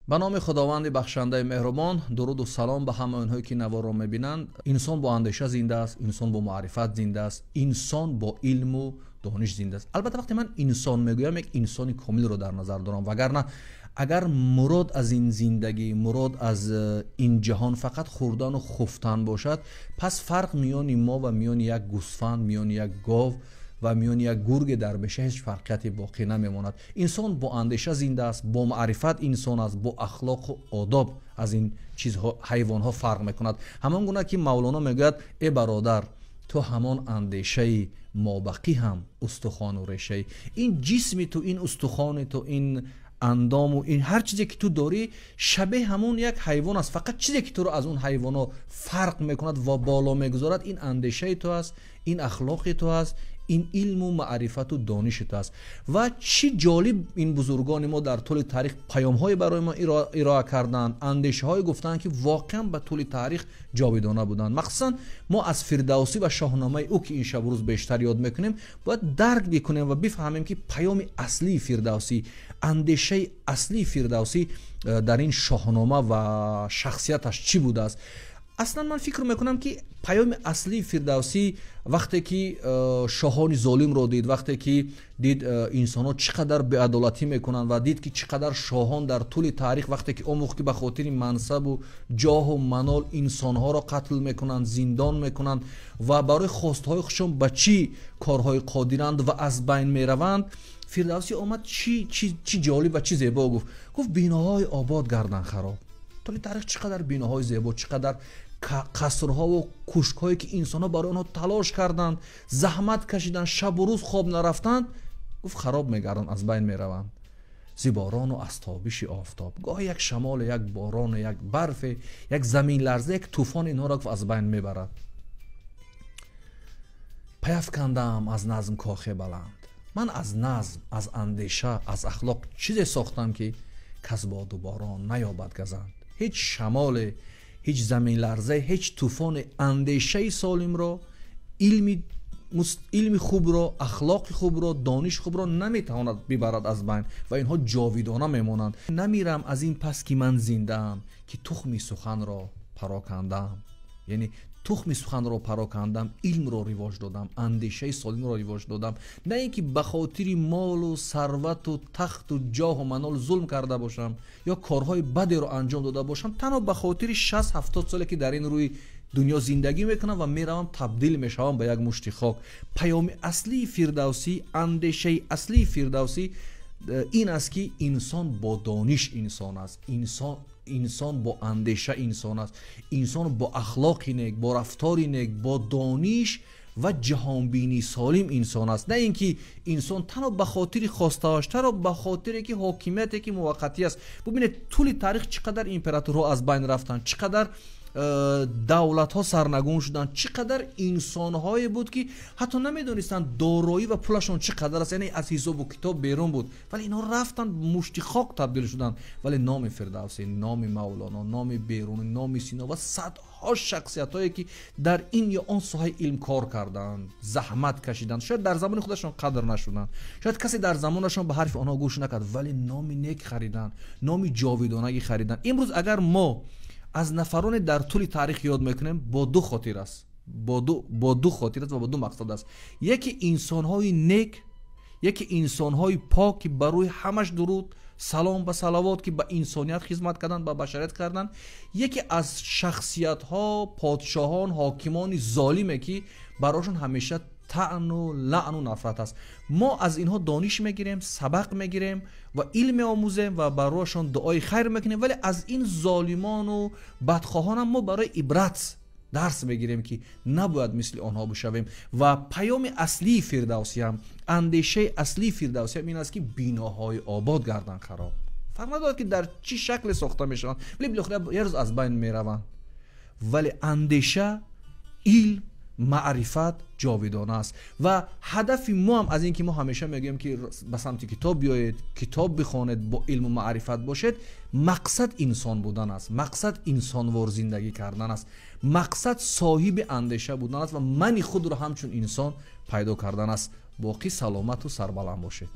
به نام خداوند بخشنده مهربان. درود و سلام به همه آنهایی که نوا را میبینند. انسان با اندیشه زنده است، انسان با معرفت زنده است، انسان با علم و دانش زنده است. البته وقتی من انسان میگویم یک انسان کامل رو در نظر دارم، وگرنه اگر مراد از این زندگی، مراد از این جهان فقط خوردن و خفتن باشد، پس فرق میان ما و میان یک گوسفند، میان یک گاو و میان یک گرگ در بشه هیچ فرقیتی باقی نمیماند. انسان با اندیشه زنده است، با معرفت انسان است، با اخلاق و آداب از این چیزها حیوانها فرق میکند. همان گونه که مولانا میگوید ای برادر تو همان اندیشه مابقی هم استخوان و ریشه. این جسم تو، این استخوان تو، این اندام و این هر چیزی که تو داری شبیه همون یک حیوان است. فقط چیزی که تو رو از اون حیوان ها فرق میکند و بالا میگذارد این اندیشه تو است، این اخلاق تو است، این علم و معرفت و دانش تو است. و چی جالب این بزرگان ما در طول تاریخ پیام های برای ما ارائه کردن، اندیشه های گفتن که واقعا به طول تاریخ جاودانه بودن. مخصوصا ما از فردوسی و شاهنامه او که این شب روز بیشتر یاد میکنیم باید درک بکنیم و بفهمیم که پیام اصلی فردوسی، اندیشه اصلی فردوسی در این شاهنامه و شخصیتش چی بوده است. اصلا من فکر میکنم که پیام اصلی فردوسی وقتی که شاهان ظالم رو دید، وقتی که دید انسان ها چقدر بی‌عدالتی میکنن و دید که چقدر شاهان در طول تاریخ وقتی که آموخت که به خاطر منصب و جاه و منال انسان ها را قتل میکنن، زندان میکنن و برای خواستهای خودشون به چی کارهای قادرند و از بین میروند، فردوسی آمد چی جالب و چی زیبا گفت بیناهای آباد گردن خراب. طول تاریخ چقدر بیناهای زیبا، چقدر قصرها و کوشک‌هایی که انسان‌ها برای آنها تلاش کردند، زحمت کشیدند، شب و روز خواب نرفتند، گفت خراب می‌گردند، از بین می‌روند. زیباران و استابش آفتاب، گاه یک شمال، یک باران، یک برف، یک زمین لرزه، یک طوفان اینها را از بین می‌برد. پیافکندم از نظم کاخ بلند. من از نظم، از اندیشه، از اخلاق چیزی ساختم که کس باد و باران نیابد گزند. هیچ شمال، هیچ زمین لرزه، هیچ طوفان اندیشه سالم را، علم خوب را، اخلاق خوب را، دانش خوب را نمیتواند ببرد از بین و اینها جاودانه میمانند. نمیرم از این پس که من زنده ام که تخم سخن را پراکندم، یعنی تخم سخن را پراکندم، علم را رواج دادم، اندیشه سالم را رواج دادم. نه اینکه به خاطر مال و ثروت و تخت و جاه و منال ظلم کرده باشم یا کارهای بدی را انجام داده باشم، تنها به خاطر 60-70 ساله که در این روی دنیا زندگی میکنم و میروم تبدیل میشوم به یک مشت خاک. پیام اصلی فردوسی، اندیشه اصلی فردوسی این است که انسان با دانش انسان است، انسان با اندیشه انسان است، انسان با اخلاق نیک، با رفتار نیک، با دانش و جهانبینی سالم انسان است. نه اینکه انسان تنها به خاطر خواستهاش، تنها به خاطر که حاکمیتی که موقتی است. ببینید طول تاریخ چقدر امپراتورها از بین رفتن، چقدر دولت ها سرنگون شدن، چقدر انسان های بود که حتی نمیدونستن دارایی و پولشون چقدر است، یعنی از حساب و کتاب بیرون بود، ولی اینا رفتن مشت خاک تبدیل شدن. ولی نام فردوسی، نام مولانا، نام بیرونی، نام سینا و صدها شخصیت هایی که در این یا آن ساحه علم کار کردن، زحمت کشیدن، شاید در زمان خودشون قدر نشدن، شاید کسی در زمانشون به حرف آنها گوش نکرد، ولی نام نیک خریدن، نام جاودانه خریدن. امروز اگر ما از نفران در طول تاریخ یاد میکنیم با دو خاطر است، با دو خاطر است و با دو مقصد است. یکی انسان‌های نیک، یکی انسان‌های پاک که برای همش درود، سلام و صلوات که به انسانیت خدمت کردن، به بشریت کردن. یکی از شخصیت‌ها، پادشاهان، حاکمان ظالمه که براشون همیشه طعن و لعن و نفرت است. ما از اینها دانش میگیریم، سبق میگیریم و علم آموزیم و برایشان دعای خیر میکنیم، ولی از این ظالمان و بدخواهان هم ما برای عبرت درس میگیریم که نباید مثل آنها بشویم. و پیام اصلی فردوسی هم، اندیشه اصلی فردوسی هم این است که بیناهای آباد گردن خراب. فرق ندارد که در چی شکل ساخته میشن، ولی بالاخره یه روز از بین میروند. ولی اندیشه، علم، معرفت جاودانه است و هدف ما هم از این که ما همیشه میگیم که به سمت کتاب بیایید، کتاب بخوانید، با علم و معرفت باشید. مقصد انسان بودن است، مقصد انسانوار زندگی کردن است، مقصد صاحب اندیشه بودن است و من خود را همچون انسان پیدا کردن است. باقی سلامت و سربلند باشید.